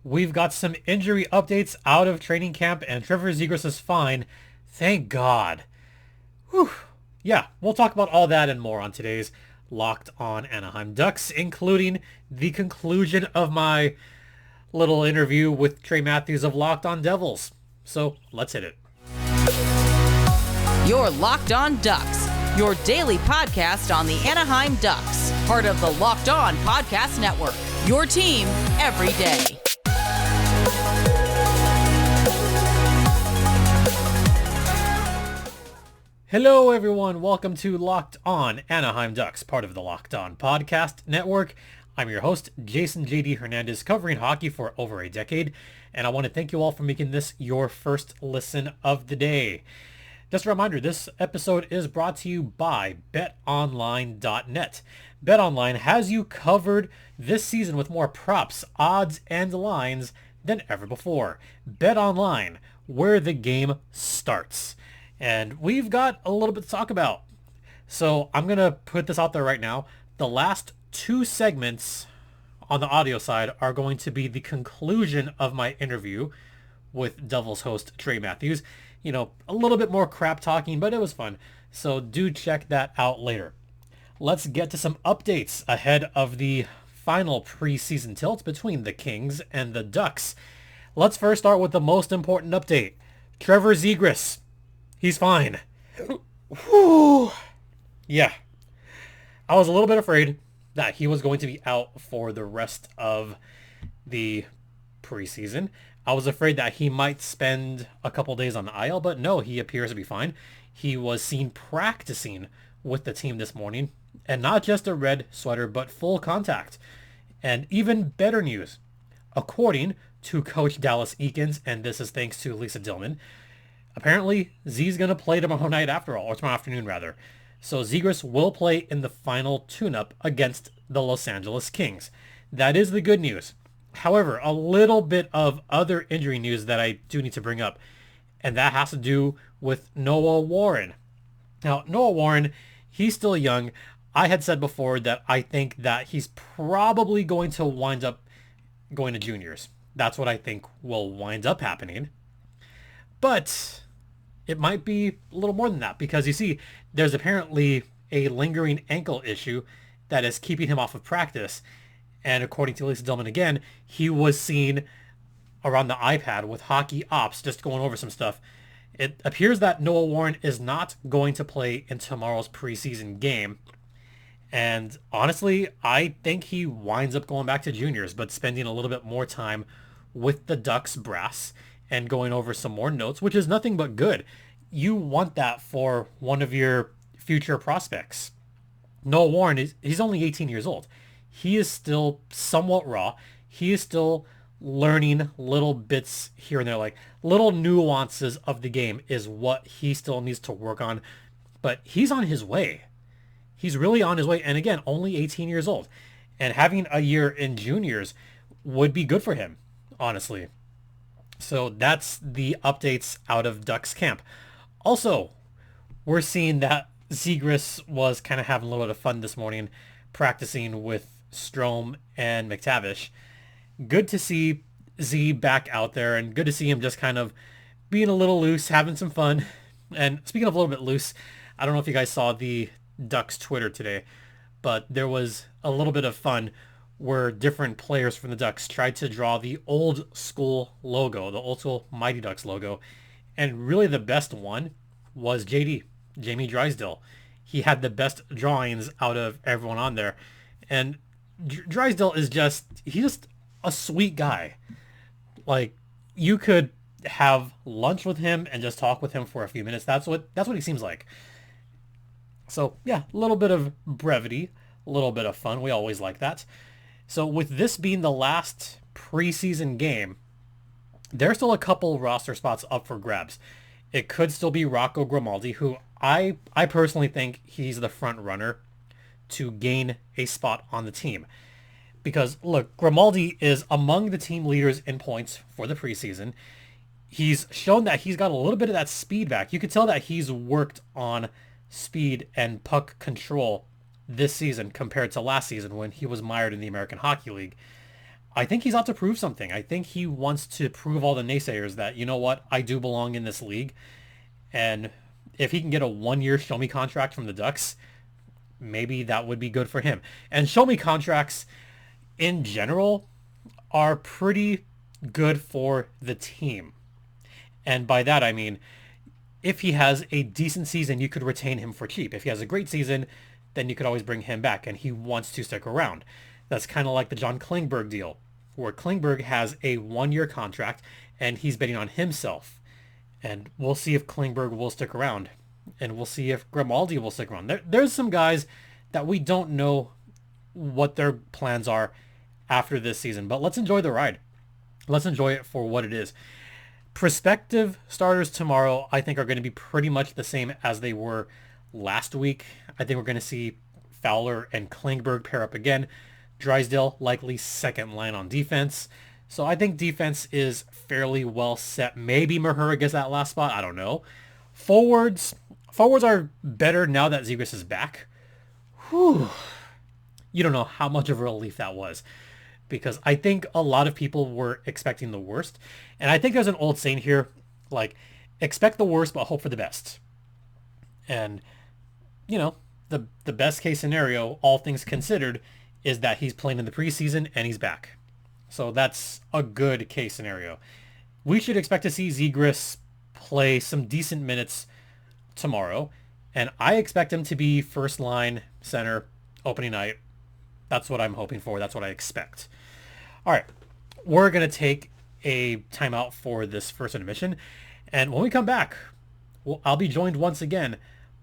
We've got some injury updates out of training camp, and Trevor Zegras is fine. Thank God. Whew. Yeah, we'll talk about all that and more on today's Locked On Anaheim Ducks, including the conclusion of my little interview with Trey Matthews of Locked On Devils. So let's hit it. You're Locked On Ducks, your daily podcast on the Anaheim Ducks, part of the Locked On Podcast Network, your team every day. Hello everyone, welcome to Locked On Anaheim Ducks, part of the Locked On Podcast Network. I'm your host, Jason J.D. Hernandez, covering hockey for over a decade, and I want to thank you all for making this your first listen of the day. Just a reminder, this episode is brought to you by betonline.net. BetOnline has you covered this season with more props, odds, and lines than ever before. BetOnline, where the game starts. And we've got a little bit to talk about. So I'm going to put this out there right now. The last two segments on the audio side are going to be the conclusion of my interview with Devils host Trey Matthews. You know, a little bit more crap talking, but it was fun. So do check that out later. Let's get to some updates ahead of the final preseason tilt between the Kings and the Ducks. Let's first start with the most important update. Trevor Zegras. He's fine. Whew. Yeah. I was a little bit afraid that he was going to be out for the rest of the preseason. I was afraid that he might spend a couple days on the aisle, but no, he appears to be fine. He was seen practicing with the team this morning, and not just a red sweater, but full contact. And even better news, according to Coach Dallas Eakins, and this is thanks to Lisa Dillman, apparently, Z's going to play tomorrow night after all, or tomorrow afternoon rather. So Zegras will play in the final tune-up against the Los Angeles Kings. That is the good news. However, a little bit of other injury news that I do need to bring up, and that has to do with Noah Warren. Now, Noah Warren, he's still young. I had said before that I think that he's probably going to wind up going to juniors. That's what I think will wind up happening. But it might be a little more than that because you see, there's apparently a lingering ankle issue that is keeping him off of practice. And according to Lisa Dillman again, he was seen around the iPad with hockey ops just going over some stuff. It appears that Noah Warren is not going to play in tomorrow's preseason game. And honestly, I think he winds up going back to juniors, but spending a little bit more time with the Ducks brass and going over some more notes, which is nothing but good. You want that for one of your future prospects. Noah Warren, he's only 18 years old. He is still somewhat raw. He is still learning little bits here and there, like little nuances of the game is what he still needs to work on. But he's on his way. He's really on his way. And again, only 18 years old. And having a year in juniors would be good for him, honestly. So that's the updates out of Ducks camp. Also, we're seeing that Zegras was kind of having a little bit of fun this morning practicing with Strome and McTavish. Good to see Z back out there and good to see him just kind of being a little loose, having some fun. And speaking of a little bit loose, I don't know if you guys saw the Ducks Twitter today, but there was a little bit of fun where different players from the Ducks tried to draw the old school logo, the old school Mighty Ducks logo. And really the best one was Jamie Drysdale. He had the best drawings out of everyone on there. And Drysdale is he's just a sweet guy. Like, you could have lunch with him and just talk with him for a few minutes. That's what he seems like. So yeah, a little bit of brevity, a little bit of fun. We always like that. So with this being the last preseason game, there's still a couple roster spots up for grabs. It could still be Rocco Grimaldi, who I personally think he's the front runner to gain a spot on the team. Because look, Grimaldi is among the team leaders in points for the preseason. He's shown that he's got a little bit of that speed back. You could tell that he's worked on speed and puck control this season compared to last season when he was mired in the American Hockey League. I think he's out to prove something. I think he wants to prove all the naysayers that, you know what, I do belong in this league. And if he can get a 1-year show me contract from the Ducks, maybe that would be good for him. And show me contracts in general are pretty good for the team. And by that, I mean, if he has a decent season, you could retain him for cheap. If he has a great season, then you could always bring him back, and he wants to stick around. That's kind of like the John Klingberg deal, where Klingberg has a 1-year contract, and he's betting on himself. And we'll see if Klingberg will stick around, and we'll see if Grimaldi will stick around. There's some guys that we don't know what their plans are after this season, but let's enjoy the ride. Let's enjoy it for what it is. Prospective starters tomorrow, I think, are going to be pretty much the same as they were last week. I think we're going to see Fowler and Klingberg pair up again. Drysdale likely second line on defense. So I think defense is fairly well set. Maybe Mahura gets that last spot. I don't know. Forwards are better now that Zegras is back. Whew. You don't know how much of a relief that was, because I think a lot of people were expecting the worst. And I think there's an old saying here, like, expect the worst but hope for the best. And, you know, the best case scenario, all things considered, is that he's playing in the preseason and he's back. So that's a good case scenario. We should expect to see Zegras play some decent minutes tomorrow, and I expect him to be first line center opening night. That's what I'm hoping for. That's what I expect. All right, we're going to take a timeout for this first intermission, and when we come back, I'll be joined once again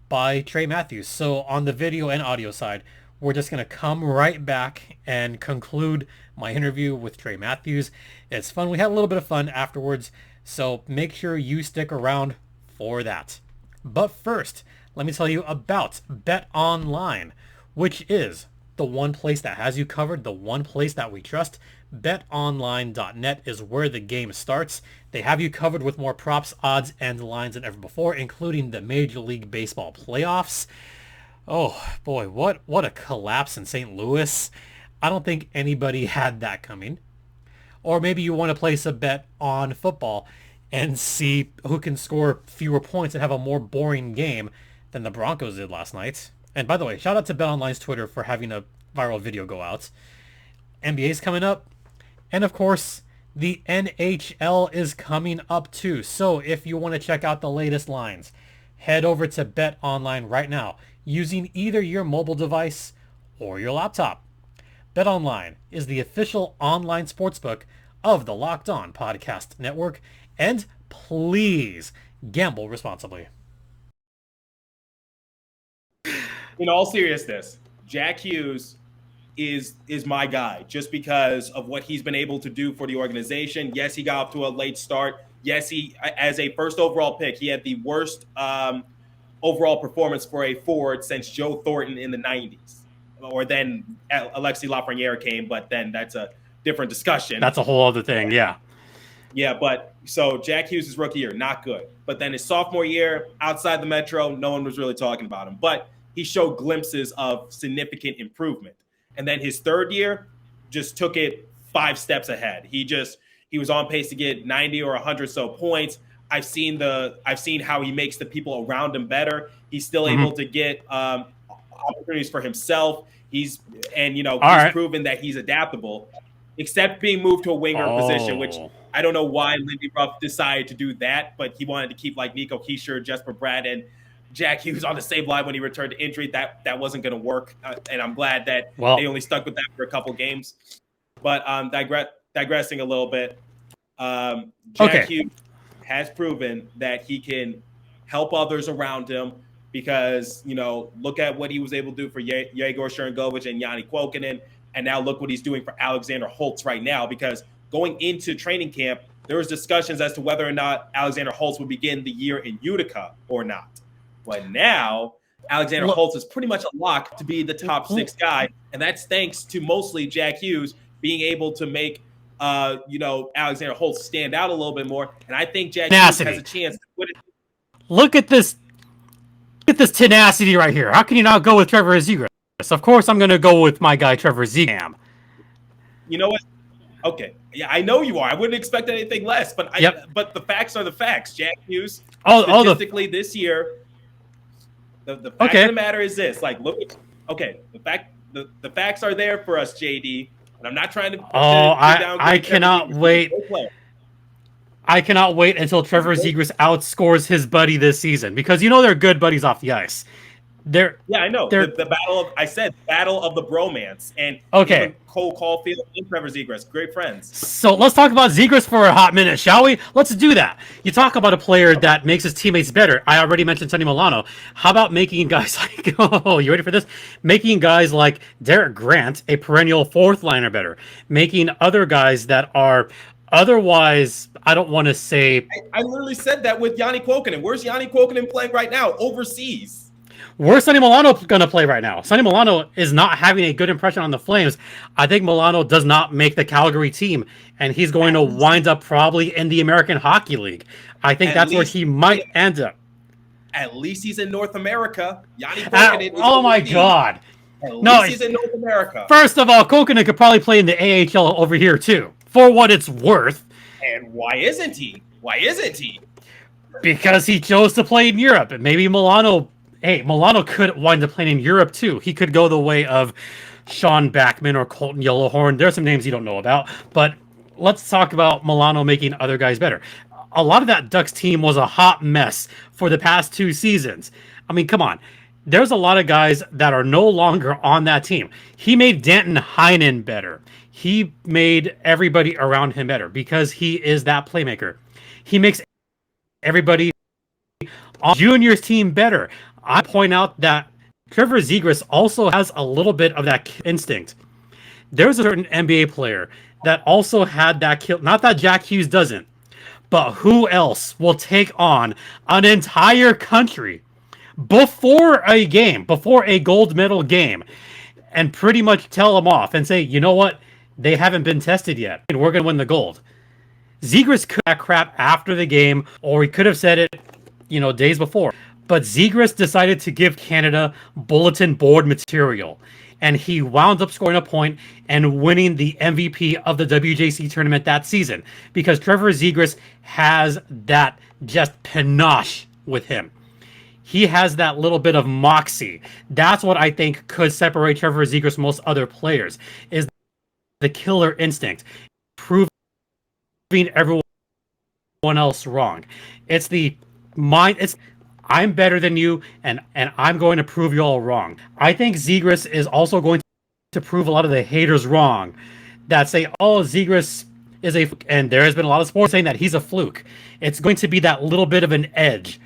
by Trey Matthews. So on the video and audio side, we're just going to come right back and conclude my interview with Trey Matthews. It's fun. We had a little bit of fun afterwards, so make sure you stick around for that. But first, let me tell you about Bet Online, which is the one place that has you covered, the one place that we trust. BetOnline.net is where the game starts. They have you covered with more props, odds, and lines than ever before, including the Major League Baseball playoffs. Oh boy, what a collapse in St. Louis. I don't think anybody had that coming. Or maybe you want to place a bet on football and see who can score fewer points and have a more boring game than the Broncos did last night. And by the way, shout out to BetOnline's Twitter for having a viral video go out. NBA's coming up. And of course, the NHL is coming up too. So if you want to check out the latest lines, head over to BetOnline right now using either your mobile device or your laptop. BetOnline is the official online sportsbook of the Locked On Podcast Network. And please gamble responsibly. In all seriousness, Jack Hughes is my guy just because of what he's been able to do for the organization. Yes, he got off to a late start. Yes, he, as a first overall pick, he had the worst overall performance for a forward since Joe Thornton in the 90s. Or then Alexis Lafreniere came, but then that's a different discussion. That's a whole other thing, yeah. Yeah, but so Jack Hughes' rookie year, not good. But then his sophomore year, outside the Metro, no one was really talking about him. But he showed glimpses of significant improvement. And then his third year just took it 5 steps ahead. He was on pace to get 90 or 100 so points. I've seen how he makes the people around him better. He's still able to get opportunities for himself. He's proven that he's adaptable, except being moved to a winger position, which I don't know why Lindy Ruff decided to do that, but he wanted to keep like Nico Hischier, Jesper Bratt, and Jack Hughes on the same line when he returned to injury. That wasn't going to work, and I'm glad that they only stuck with that for a couple games. But digressing a little bit, Jack Hughes has proven that he can help others around him because, look at what he was able to do for Yegor Sharangovich and Yanni Kuokkanen, and now look what he's doing for Alexander Holtz right now, because going into training camp, there was discussions as to whether or not Alexander Holtz would begin the year in Utica or not. But now Alexander Holtz is pretty much a lock to be the top 6 guy, and that's thanks to mostly Jack Hughes being able to make Alexander Holtz stand out a little bit more. And I think Jack Hughes has a chance to put it. Look at this tenacity right here. How can you not go with Trevor Zegras? Of course I'm going to go with my guy Trevor Zegras. You know what? Okay. Yeah, I know you are. I wouldn't expect anything less, but but the facts are the facts. Jack Hughes, statistically this year, the fact of the matter is this. Like, look, okay, the facts are there for us, JD. And I'm not trying to I cannot wait. I cannot wait until Trevor Zegras outscores his buddy this season, because they're good buddies off the ice. I know. The battle of the bromance. And Cole Caulfield and Trevor Zegras, great friends. So let's talk about Zegras for a hot minute, shall we? Let's do that. You talk about a player that makes his teammates better. I already mentioned Sonny Milano. How about making guys like, you ready for this? Making guys like Derek Grant a perennial fourth liner better. Making other guys that are otherwise, I don't want to say. I literally said that with Yanni Kuokkanen. Where's Yanni Kuokkanen playing right now? Overseas. Where's Sonny Milano going to play right now? Sonny Milano is not having a good impression on the Flames. I think Milano does not make the Calgary team, and he's going to wind up probably in the American Hockey League. I think that's where he might end up. At least he's in North America. Yanni Kuokkanen oh my God. At least he's in North America. First of all, Kuokkanen could probably play in the AHL over here too, for what it's worth. And why isn't he? Because he chose to play in Europe, and maybe Milano could wind up playing in Europe too. He could go the way of Sean Backman or Colton Yellowhorn. There's some names you don't know about, but let's talk about Milano making other guys better. A lot of that Ducks team was a hot mess for the past 2 seasons. I mean, come on. There's a lot of guys that are no longer on that team. He made Danton Heinen better. He made everybody around him better because he is that playmaker. He makes everybody on Junior's team better. I point out that Trevor Zegras also has a little bit of that instinct. There's a certain NBA player that also had that kill. Not that Jack Hughes doesn't, but who else will take on an entire country before a game, before a gold medal game, and pretty much tell them off and say, you know what? They haven't been tested yet, and we're going to win the gold. Zegras could have that crap after the game, or he could have said it, days before. But Zegras decided to give Canada bulletin board material, and he wound up scoring a point and winning the MVP of the WJC tournament that season because Trevor Zegras has that just panache with him. He has that little bit of moxie. That's what I think could separate Trevor Zegras from most other players, is the killer instinct, proving everyone else wrong. It's the mind. It's I'm better than you, and I'm going to prove you all wrong. I think Zegras is also going to prove a lot of the haters wrong that say, oh, Zegras is a... And there has been a lot of sports saying that he's a fluke. It's going to be that little bit of an edge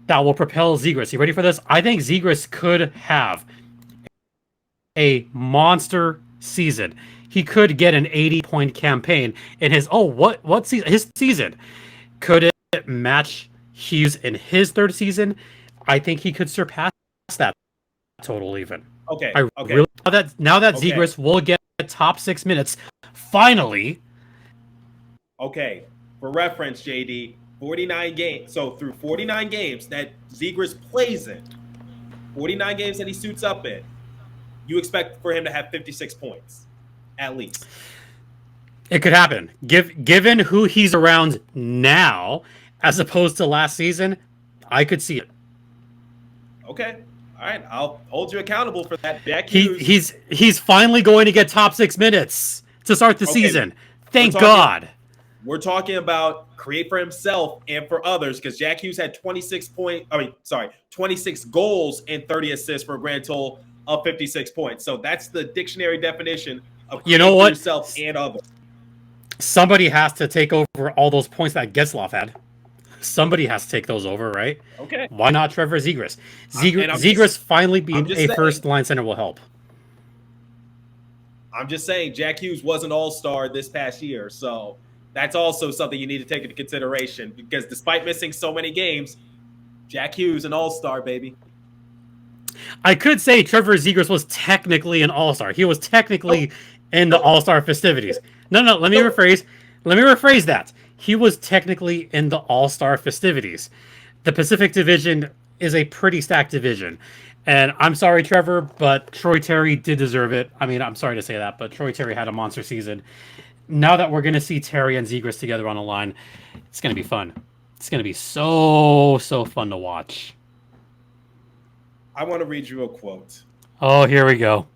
that will propel Zegras. You ready for this? I think Zegras could have a monster season. He could get an 80-point campaign in his... what season? His season. Could it match Hughes in his third season? I think he could surpass that total even. Okay. Really, now that Zegras will get top 6 minutes, finally. Okay. For reference, JD, 49 games. So through 49 games that Zegras plays in, 49 games that he suits up in, you expect for him to have 56 points, at least. It could happen. Given who he's around now, as opposed to last season, I could see it. Okay. All right. I'll hold you accountable for that. Jack Hughes. He's finally going to get top 6 minutes to start the season. Thank God. We're talking about create for himself and for others, because Jack Hughes had 26 goals and 30 assists for a grand total of 56 points. So that's the dictionary definition of create for yourself and others. Somebody has to take over all those points that Getzlaf had. Somebody has to take those over, right? Okay. Why not Trevor Zegras? Zegras finally being a first-line center will help. I'm just saying, Jack Hughes was an all-star this past year, so that's also something you need to take into consideration, because despite missing so many games, Jack Hughes, an all-star, baby. I could say Trevor Zegras was technically an all-star. He was technically in the all-star festivities. No, let me rephrase that. He was technically in the all-star festivities. The Pacific Division is a pretty stacked division. And I'm sorry, Trevor, but Troy Terry did deserve it. I mean, I'm sorry to say that, but Troy Terry had a monster season. now that we're going to see Terry and Zegras together on a line, it's going to be fun. It's going to be so fun to watch. I want to read you a quote. Oh, here we go.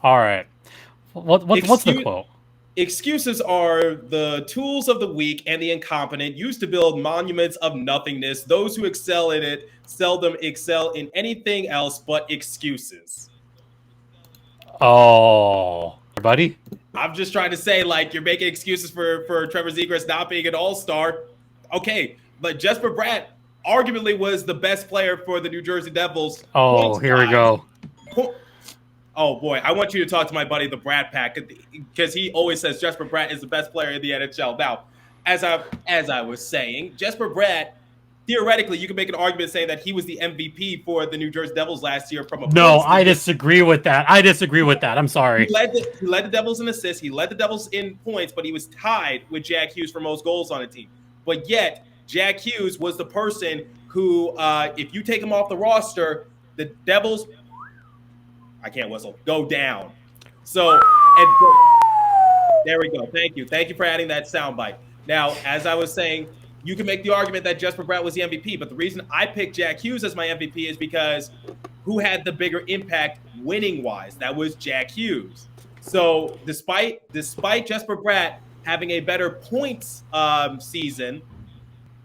All right. What's the quote? Excuses are the tools of the weak and the incompetent used to build monuments of nothingness. Those who excel in it seldom excel in anything else but excuses. Oh, buddy. I'm just trying to say, like, you're making excuses for Trevor Zegras not being an all-star. Okay, but Jesper Bratt arguably was the best player for the New Jersey Devils. Oh, here we go. Oh, boy. I want you to talk to my buddy, the Bratt Pack, because he always says Jesper Bratt is the best player in the NHL. Now, as I was saying, Jesper Bratt, theoretically, you can make an argument saying that he was the MVP for the New Jersey Devils last year from a No, I disagree with that. I'm sorry. He led the Devils in assists. He led the Devils in points, but he was tied with Jack Hughes for most goals on a team. But yet, Jack Hughes was the person who, if you take him off the roster, the Devils, I can't whistle, go down. So, there we go. Thank you. Thank you for adding that soundbite. Now, as I was saying, you can make the argument that Jesper Bratt was the MVP, but the reason I picked Jack Hughes as my MVP is because who had the bigger impact winning-wise? That was Jack Hughes. So despite Jesper Bratt having a better points season,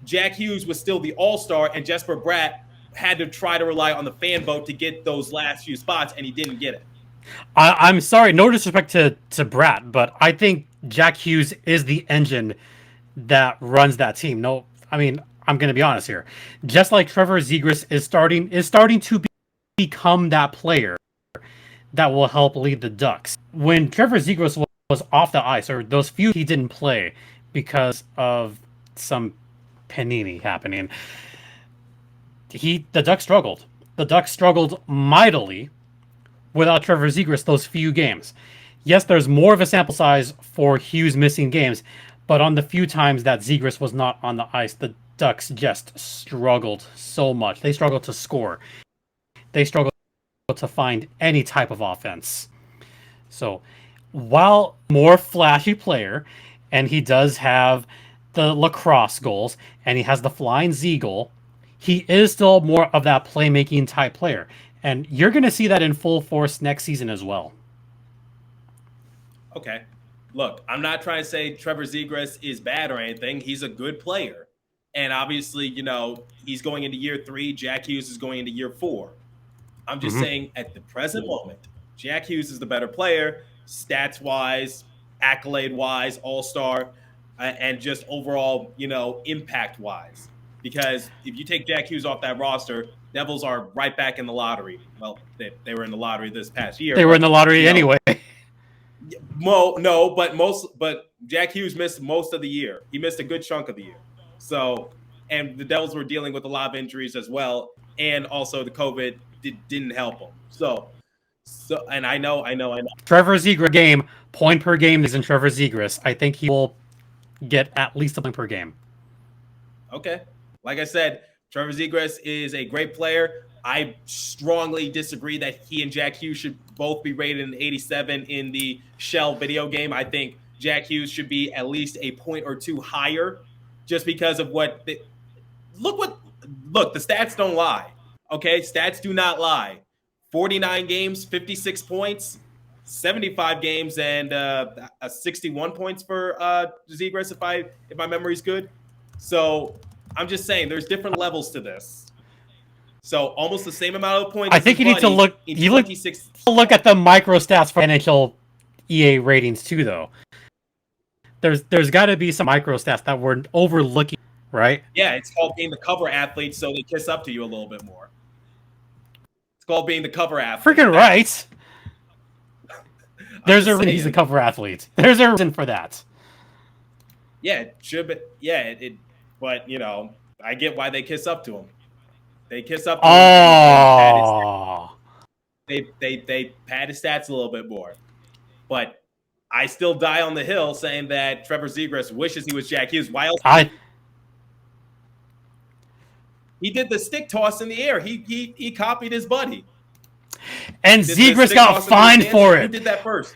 Jack Hughes was still the all-star, and Jesper Bratt had to try to rely on the fan vote to get those last few spots, and he didn't get it. I'm sorry, no disrespect to Bratt, but I think Jack Hughes is the engine that runs that team. No, I mean, I'm going to be honest here. Just like Trevor Zegras is starting to become that player that will help lead the Ducks. When Trevor Zegras was off the ice, or those few he didn't play because of some panini happening, the Ducks struggled. The Ducks struggled mightily without Trevor Zegras those few games. Yes, there's more of a sample size for Hughes missing games, but on the few times that Zegras was not on the ice, the Ducks just struggled so much. They struggled to score. They struggled to find any type of offense. So, while more flashy player, and he does have the lacrosse goals, and he has the flying Z goal, he is still more of that playmaking type player. And you're going to see that in full force next season as well. Okay. Look, I'm not trying to say Trevor Zegras is bad or anything. He's a good player. And obviously, he's going into year 3. Jack Hughes is going into year 4. I'm just saying at the present moment, Jack Hughes is the better player, stats-wise, accolade-wise, all-star, and just overall, impact-wise. Because if you take Jack Hughes off that roster, Devils are right back in the lottery. Well, they were in the lottery this past year. They were in the lottery anyway. But Jack Hughes missed most of the year. He missed a good chunk of the year. So, and the Devils were dealing with a lot of injuries as well, and also the COVID didn't help them. So, and I know. Trevor Zegras game, point per game is in Trevor Zegras. I think he will get at least a point per game. Okay. Like I said, Trevor Zegras is a great player. I strongly disagree that he and Jack Hughes should both be rated an 87 in the Shell video game. I think Jack Hughes should be at least a point or two higher just because of look, the stats don't lie. Okay, stats do not lie. 49 games, 56 points, 75 games, and 61 points for Zegras if my memory's good. So I'm just saying there's different levels to this. So almost the same amount of points. I think you need to look. You look at the micro stats for NHL EA ratings too, though. There's got to be some micro stats that we're overlooking, right? Yeah, it's called being the cover athlete, so they kiss up to you a little bit more. It's called being the cover athlete. Freaking right. There's a reason he's a cover athlete. There's a reason for that. Yeah, it should be. Yeah, but I get why they kiss up to him. They kiss up to him. Oh. They pad his stats a little bit more. But I still die on the hill saying that Trevor Zegras wishes he was Jack Hughes. Why else? He did the stick toss in the air. He copied his buddy. And Zegras got fined for it. Who did that first?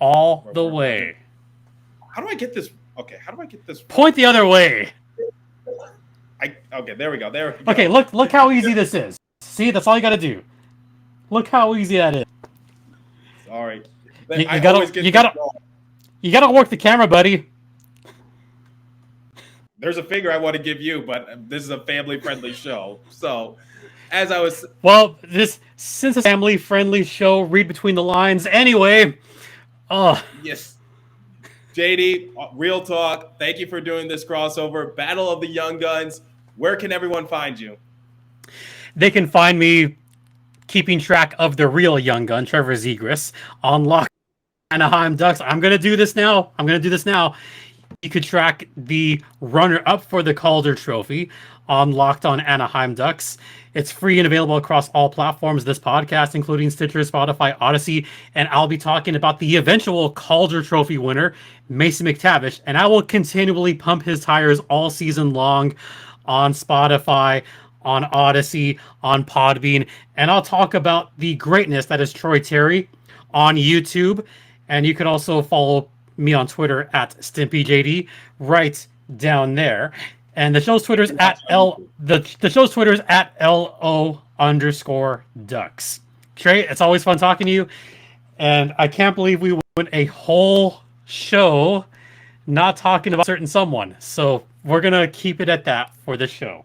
all the way. How do I get this? Okay, how do I get this? Point the other way. Okay, there we go. There we go. Okay, look how easy this is. See, that's all you got to do. Look how easy that is. Sorry. You gotta work the camera, buddy. There's a figure I want to give you, but this is a family-friendly show. So, as I was... Well, since it's a family-friendly show, read between the lines. Anyway, Yes. JD, real talk. Thank you for doing this crossover. Battle of the Young Guns. Where can everyone find you? They can find me keeping track of the real young gun, Trevor Zegras, on Locked Anaheim Ducks. I'm going to do this now. You could track the runner-up for the Calder Trophy on Locked on Anaheim Ducks. It's free and available across all platforms, this podcast, including Stitcher, Spotify, Odyssey, and I'll be talking about the eventual Calder Trophy winner, Mason McTavish, and I will continually pump his tires all season long on Spotify, on Odyssey, on Podbean, and I'll talk about the greatness that is Troy Terry on YouTube, and you can also follow me on Twitter at StimpyJD right down there. And the show's Twitter is at LO_Ducks. Trey, it's always fun talking to you. And I can't believe we went a whole show not talking about certain someone. So we're gonna keep it at that for this show.